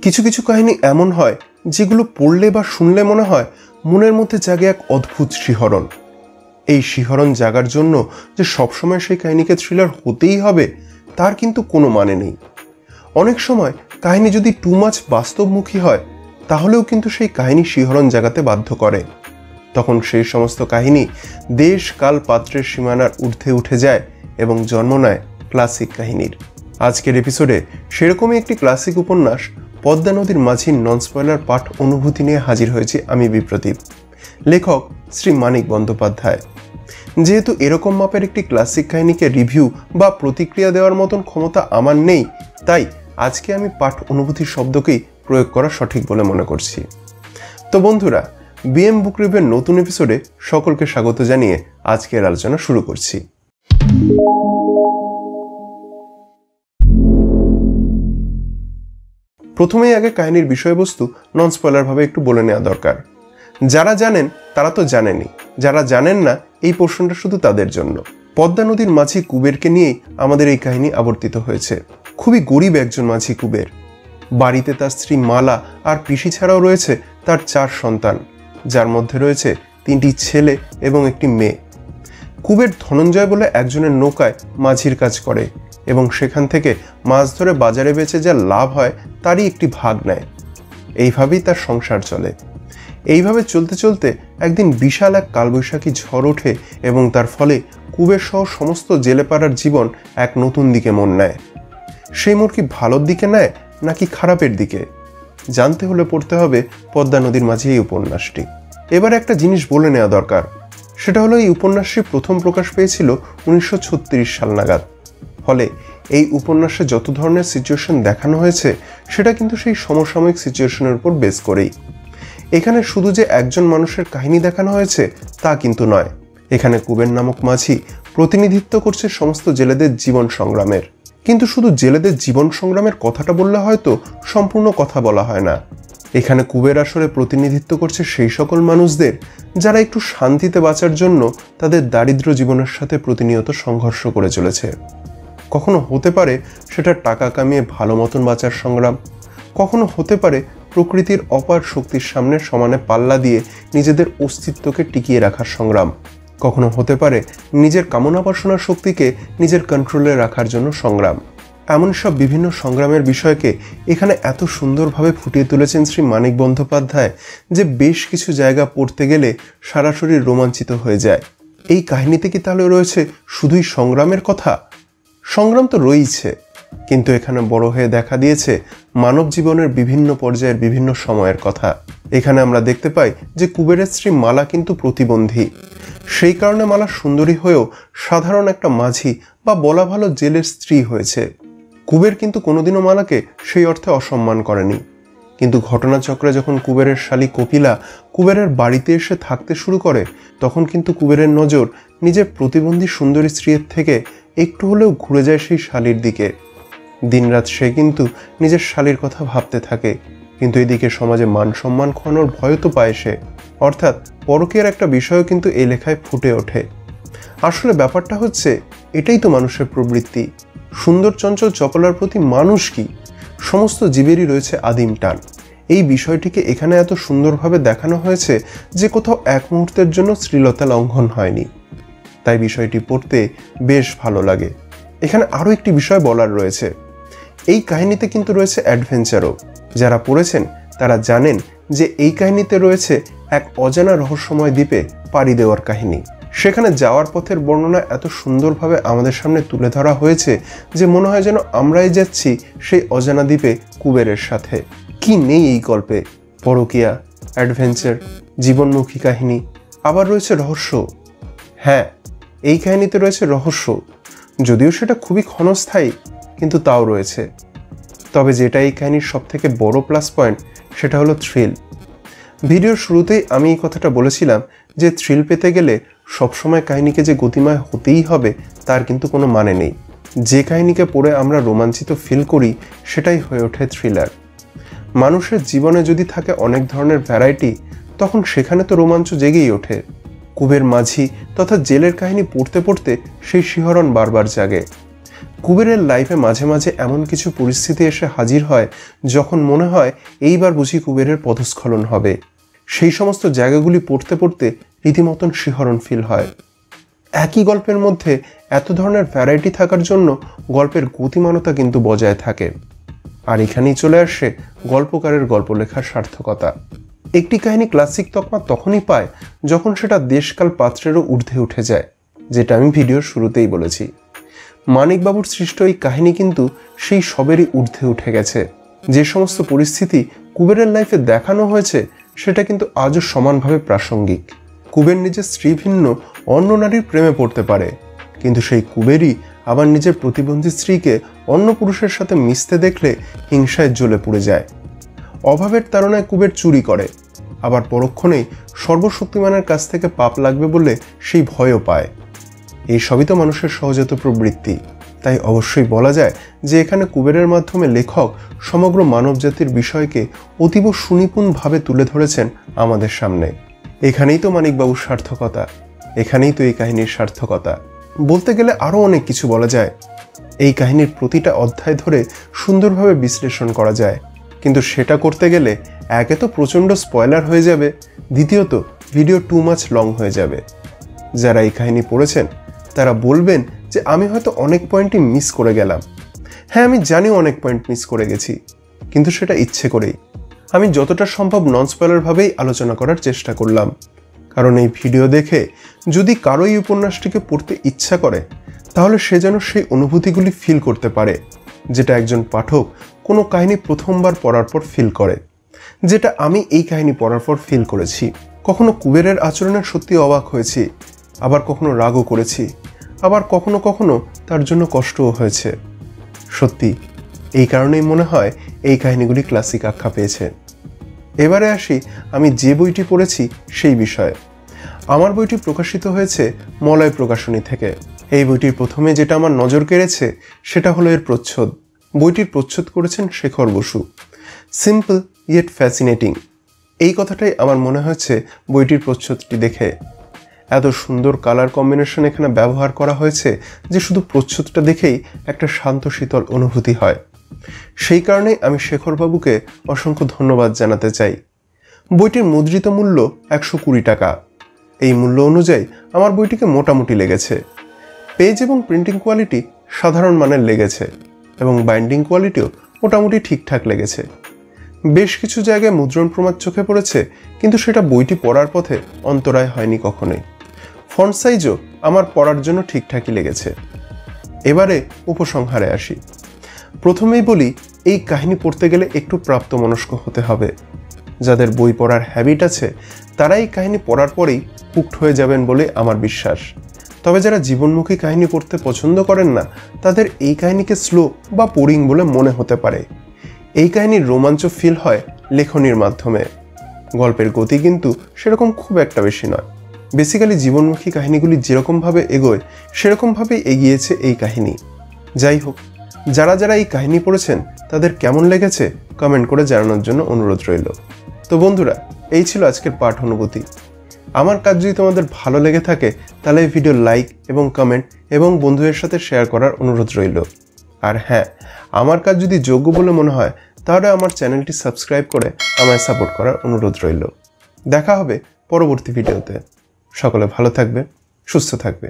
কিছু কিছু কাহিনী এমন হয় যেগুলো পড়লে বা শুনলে মনে হয় মনের মধ্যে জাগে এক অদ্ভুত শিহরণ। এই শিহরণ জাগার জন্য যে সবসময় সেই কাহিনীকে থ্রিলার হতেই হবে তার কিন্তু কোনো মানে নেই। অনেক সময় কাহিনী যদি টু মাচ বাস্তবমুখী হয় তাহলেও কিন্তু সেই কাহিনী শিহরণ জাগাতে বাধ্য করে। তখন সেই সমস্ত কাহিনী দেশ কাল পাত্রের সীমানার ঊর্ধ্বে উঠে যায় এবং জন্ম নেয় ক্লাসিক কাহিনীর। আজকের এপিসোডে সেরকমই একটি ক্লাসিক উপন্যাস পদ্মা নদীর মাঝির নন স্পয়লার পাঠ অনুভূতি নিয়ে হাজির হয়েছি আমি বিপ্রদীপ, লেখক শ্রী মানিক বন্দ্যোপাধ্যায়। যেহেতু এরকম মাপের একটি ক্লাসিক কাহিনীকে রিভিউ বা প্রতিক্রিয়া দেওয়ার মতন ক্ষমতা আমার নেই, তাই আজকে আমি পাঠ অনুভূতি শব্দকেই প্রয়োগ করা সঠিক বলে মনে করছি। তো বন্ধুরা, বিএম বুক রিভিউয়ের নতুন এপিসোডে সকলকে স্বাগত জানিয়ে আজকের আলোচনা শুরু করছি। প্রথমেই আগে কাহিনীর বিষয়বস্তু নন স্পয়লার ভাবে একটু বলে নেওয়া দরকার। যারা জানেন তারা তো জানেনই, যারা জানেন না এই পোর্শনটা শুধু তাদের জন্য। পদ্মা নদীর মাঝি কুবেরকে নিয়েই আমাদের এই কাহিনী আবর্তিত হয়েছে। খুবই গরিব একজন মাঝি কুবের। বাড়িতে তার স্ত্রী মালা আর পিসি ছাড়াও রয়েছে তার 4 সন্তান, যার মধ্যে রয়েছে 3টি ছেলে এবং একটি মেয়ে। কুবের ধনঞ্জয় বলে একজনের নৌকায় মাঝির কাজ করে এবং সেখান থেকে মাছ ধরে বাজারে বেচে যা লাভ হয় তারই একটি ভাগ নেয়। এইভাবেই তার সংসার চলে। এইভাবে চলতে চলতে একদিন বিশাল এক কালবৈশাখী ঝড় ওঠে এবং তার ফলে কুবের সহ সমস্ত জেলেপাড়ার জীবন এক নতুন দিকে মন নেয়। সেই মোড় কি ভালোর দিকে নেয় নাকি খারাপের দিকে, জানতে হলে পড়তে হবে পদ্মা নদীর মাঝি এই উপন্যাসটি। এবার একটা জিনিস বলে নেওয়া দরকার, সেটা হলো এই উপন্যাসটি প্রথম প্রকাশ পেয়েছিল 1936 সাল নাগাদ। ফলে এই উপন্যাসে যত ধরনের সিচুয়েশন দেখানো হয়েছে সেটা কিন্তু সেই সমসাময়িক সিচুয়েশনের উপর বেস করেই। এখানে শুধু যে একজন মানুষের কাহিনী দেখানো হয়েছে তা কিন্তু নয়। এখানে কুবের নামক মাঝি প্রতিনিধিত্ব করছে সমস্ত জেলেদের জীবন সংগ্রামের। কিন্তু শুধু জেলেদের জীবন সংগ্রামের কথাটা বললে হয়তো সম্পূর্ণ কথা বলা হয় না। এখানে কুবের আসলে প্রতিনিধিত্ব করছে সেই সকল মানুষদের যারা একটু শান্তিতে বাঁচার জন্য তাদের দারিদ্র জীবনের সাথে প্রতিনিয়ত সংঘর্ষ করে চলেছে। কখনো হতে পারে সেটা টাকা কামিয়ে ভালো মতন বাঁচার সংগ্রাম, কখনো হতে পারে প্রকৃতির অপার শক্তির সামনে সমানে পাল্লা দিয়ে নিজেদের অস্তিত্বকে টিকিয়ে রাখার সংগ্রাম, কখনো হতে পারে নিজের কামনা বাসনার শক্তিকে নিজের কন্ট্রোলে রাখার জন্য সংগ্রাম। এমন সব বিভিন্ন সংগ্রামের বিষয়কে এখানে এত সুন্দরভাবে ফুটিয়ে তুলেছেন শ্রী মানিক বন্দ্যোপাধ্যায় যে বেশ কিছু জায়গা পড়তে গেলে সারা শরীর রোমাঞ্চিত হয়ে যায়। এই কাহিনীতে কি তাহলে রয়েছে শুধুই সংগ্রামের কথা? সংগ্রাম তো রয়েছে, কিন্তু এখানে বড় হয়ে দেখা দিয়েছে মানব জীবনের বিভিন্ন পর্যায়ের বিভিন্ন সময়ের কথা। এখানে আমরা দেখতে পাই যে কুবেরের স্ত্রী মালা কিন্তু প্রতিবন্ধী। সেই কারণে মালা সুন্দরী হয়েও সাধারণ একটা মাঝি বা বলা ভালো জেলের স্ত্রী হয়েছে। কুবের কিন্তু কোনোদিনও মালাকে সেই অর্থে অসম্মান করেনি। কিন্তু ঘটনাচক্রে যখন কুবেরের শালী কোকিলা কুবেরের বাড়িতে এসে থাকতে শুরু করে তখন কিন্তু কুবেরের নজর নিজের প্রতিবন্ধী সুন্দরী স্ত্রীর থেকে একটু হলেও ঘুরে যায় সেই শালীর দিকে। দিনরাত সে কিন্তু নিজের শালীর কথা ভাবতে থাকে, কিন্তু এদিকে সমাজে মান সম্মান খোয়ানোর ভয় তো পায় সে। অর্থাৎ পরকীয়ার একটা বিষয়ও কিন্তু এই লেখায় ফুটে ওঠে। আসলে ব্যাপারটা হচ্ছে এটাই তো মানুষের প্রবৃত্তি। সুন্দর চঞ্চল চপলার প্রতি মানুষ কি, সমস্ত জীবেরই রয়েছে আদিম টান। এই বিষয়টিকে এখানে এত সুন্দরভাবে দেখানো হয়েছে যে কোথাও এক মুহূর্তের জন্য শ্লীলতা লঙ্ঘন হয়নি। তাই বিষয়টি পড়তে বেশ ভালো লাগে। এখানে আরও একটি বিষয় বলার রয়েছে, এই কাহিনীতে কিন্তু রয়েছে অ্যাডভেঞ্চারও। যারা পড়েছেন তারা জানেন যে এই কাহিনীতে রয়েছে এক অজানা রহস্যময় দ্বীপে পাড়ি দেওয়ার কাহিনী। সেখানে যাওয়ার পথের বর্ণনা এত সুন্দরভাবে আমাদের সামনে তুলে ধরা হয়েছে যে মনে হয় যেন আমরাই যাচ্ছি সেই অজানা দ্বীপে কুবেরের সাথে। কি নেই এই গল্পে? পরকীয়া, অ্যাডভেঞ্চার, জীবনমুখী কাহিনী, আবার রয়েছে রহস্য। হ্যাঁ, এই কাহিনীতে রয়েছে রহস্য, যদিও সেটা খুবই ক্ষণস্থায়ী, কিন্তু তাও রয়েছে। তবে যেটা এই কাহিনীর সবথেকে বড় প্লাস পয়েন্ট সেটা হলো থ্রিল। ভিডিওর শুরুতেই আমি এই কথাটা বলেছিলাম যে থ্রিল পেতে গেলে সবসময় কাহিনীকে যে গতিময় হতেই হবে তার কিন্তু কোনো মানে নেই। যে কাহিনীকে পড়ে আমরা রোমাঞ্চিত ফিল করি সেটাই হয়ে ওঠে থ্রিলার। মানুষের জীবনে যদি থাকে অনেক ধরনের ভ্যারাইটি, তখন সেখানে তো রোমাঞ্চ জেগেই ওঠে। কুবের মাঝি তথা জেলের কাহিনী পড়তে পড়তে সেই শিহরণ বারবার জাগে। কুবেরের লাইফে মাঝে মাঝে এমন কিছু পরিস্থিতি এসে হাজির হয় যখন মনে হয় এইবার বুঝি কুবেরের পদস্খলন হবে। সেই সমস্ত জায়গাগুলি পড়তে পড়তে রীতিমতন শিহরণ ফিল হয়। একই গল্পের মধ্যে এত ধরনের ভ্যারাইটি থাকার জন্য গল্পের গতিমানতা কিন্তু বজায় থাকে। আর এখানেই চলে আসে গল্পকারের গল্প লেখার সার্থকতা। একটি কাহিনী ক্লাসিক তকমা তখনই পায় যখন সেটা দেশকাল পাত্রেরও ঊর্ধ্বে উঠে যায়, যেটা আমি ভিডিওর শুরুতেই বলেছি। মানিকবাবুর সৃষ্ট এই কাহিনী কিন্তু সেই সবেরই ঊর্ধ্বে উঠে গেছে। যে সমস্ত পরিস্থিতি কুবেরের লাইফে দেখানো হয়েছে সেটা কিন্তু আজও সমানভাবে প্রাসঙ্গিক। কুবের নিজের স্ত্রী ভিন্ন অন্য নারীর প্রেমে পড়তে পারে, কিন্তু সেই কুবেরই আবার নিজের প্রতিবন্ধী স্ত্রীকে অন্য পুরুষের সাথে মিশতে দেখলে হিংসায় জ্বলে পুড়ে যায়। অভাবের তাড়নায় কুবের চুরি করে, আবার পরক্ষণেই সর্বশক্তিমানের কাছ থেকে পাপ লাগবে বলে সেই ভয়ও পায়। এই সবই তো মানুষের সহজাত প্রবৃত্তি। তাই অবশ্যই বলা যায় যে এখানে কুবেরের মাধ্যমে লেখক সমগ্র মানবজাতির বিষয়কে অতীব সুনিপুণভাবে তুলে ধরেছেন আমাদের সামনে। এখানেই তো মানিকবাবুর সার্থকতা, এখানেই তো এই কাহিনীর সার্থকতা। বলতে গেলে আরও অনেক কিছু বলা যায়। এই কাহিনীর প্রতিটা অধ্যায় ধরে সুন্দরভাবে বিশ্লেষণ করা যায়, কিন্তু সেটা করতে গেলে একে তো প্রচণ্ড স্পয়লার হয়ে যাবে, দ্বিতীয়ত ভিডিও টু মাচ লং হয়ে যাবে। যারা এই কাহিনী পড়েছেন তারা বলবেন যে আমি হয়তো অনেক পয়েন্টই মিস করে গেলাম। হ্যাঁ, আমি জানি অনেক পয়েন্ট মিস করে গেছি, কিন্তু সেটা ইচ্ছে করেই। আমি যতটা সম্ভব নন স্পয়লারভাবেই আলোচনা করার চেষ্টা করলাম, কারণ এই ভিডিও দেখে যদি কারো এই উপন্যাসটিকে পড়তে ইচ্ছা করে তাহলে সে যেন সেই অনুভূতিগুলি ফিল করতে পারে, যেটা একজন পাঠক কোনো কাহিনী প্রথমবার পড়ার পর ফিল করে, যেটা আমি এই কাহিনী পড়ার পর ফিল করেছি। কখনো কুবেরের আচরণের সত্যি অবাক হয়েছি, আবার কখনো রাগও করেছি, আবার কখনো কখনো তার জন্য কষ্টও হয়েছে। সত্যি এই কারণেই মনে হয় এই কাহিনীগুলি ক্লাসিক আখ্যা পেয়েছে। এবারে আসি আমি যে বইটি পড়েছি সেই বিষয়ে। আমার বইটি প্রকাশিত হয়েছে মলয় প্রকাশনী থেকে। এই বইটির প্রথমে যেটা আমার নজর কেড়েছে সেটা হলো এর প্রচ্ছদ। বইটির প্রচ্ছদ করেছেন Shekhar Basu. Simple yet fascinating, এই কথাটাই আমার মনে হয়েছে বইটির প্রচ্ছদটি দেখে। এত সুন্দর কালার কম্বিনেশন এখানে ব্যবহার করা হয়েছে যে শুধু প্রচ্ছদটা দেখেই একটা শান্ত শীতল অনুভূতি হয়। সেই কারণেই আমি শেখরবাবুকে অসংখ্য ধন্যবাদ জানাতে চাই। বইটির মুদ্রিত মূল্য 120 টাকা। এই মূল্য অনুযায়ী আমার বইটিকে মোটামুটি লেগেছে। পেজ এবং প্রিন্টিং কোয়ালিটি সাধারণ মানের লেগেছে এবং বাইন্ডিং কোয়ালিটিও মোটামুটি ঠিকঠাক লেগেছে। বেশ কিছু জায়গায় মুদ্রণ প্রমাদ চোখে পড়েছে, কিন্তু সেটা বইটি পড়ার পথে অন্তরায় হয়নি কখনোই। ফন্ট সাইজও আমার পড়ার জন্য ঠিকঠাকই লেগেছে। এবারে উপসংহারে আসি। প্রথমেই বলি, এই কাহিনী পড়তে গেলে একটু প্রাপ্তমনস্ক হতে হবে। যাদের বই পড়ার হ্যাবিট আছে তারা এই কাহিনী পড়ার পরেই হুকড হয়ে যাবেন বলে আমার বিশ্বাস। তবে যারা জীবনমুখী কাহিনী পড়তে পছন্দ করেন না তাদের এই কাহিনীকে স্লো বা বোরিং বলে মনে হতে পারে। এই কাহিনীর রোমাঞ্চ ফিল হয় লেখনীর মাধ্যমে। গল্পের গতি কিন্তু সেরকম খুব একটা বেশি নয়। বেসিক্যালি জীবনমুখী কাহিনীগুলি যেরকমভাবে এগোয় সেরকমভাবেই এগিয়েছে এই কাহিনী। যাই হোক, যারা যারা এই কাহিনী পড়েছেন তাদের কেমন লেগেছে কমেন্ট করে জানানোর জন্য অনুরোধ রইল। তো বন্ধুরা, এই ছিল আজকের পাঠ অনুভূতি। আমার কাজ যদি তোমাদের ভালো লেগে থাকে তাহলে এই ভিডিও লাইক এবং কমেন্ট এবং বন্ধুদের সাথে শেয়ার করার অনুরোধ রইল। আর হ্যাঁ, আমার কাজ যদি যোগ্য বলে মনে হয় তাহলে আমার চ্যানেলটি সাবস্ক্রাইব করে আমায় সাপোর্ট করার অনুরোধ রইল। দেখা হবে পরবর্তী ভিডিওতে। সকলে ভালো থাকবে, সুস্থ থাকবে।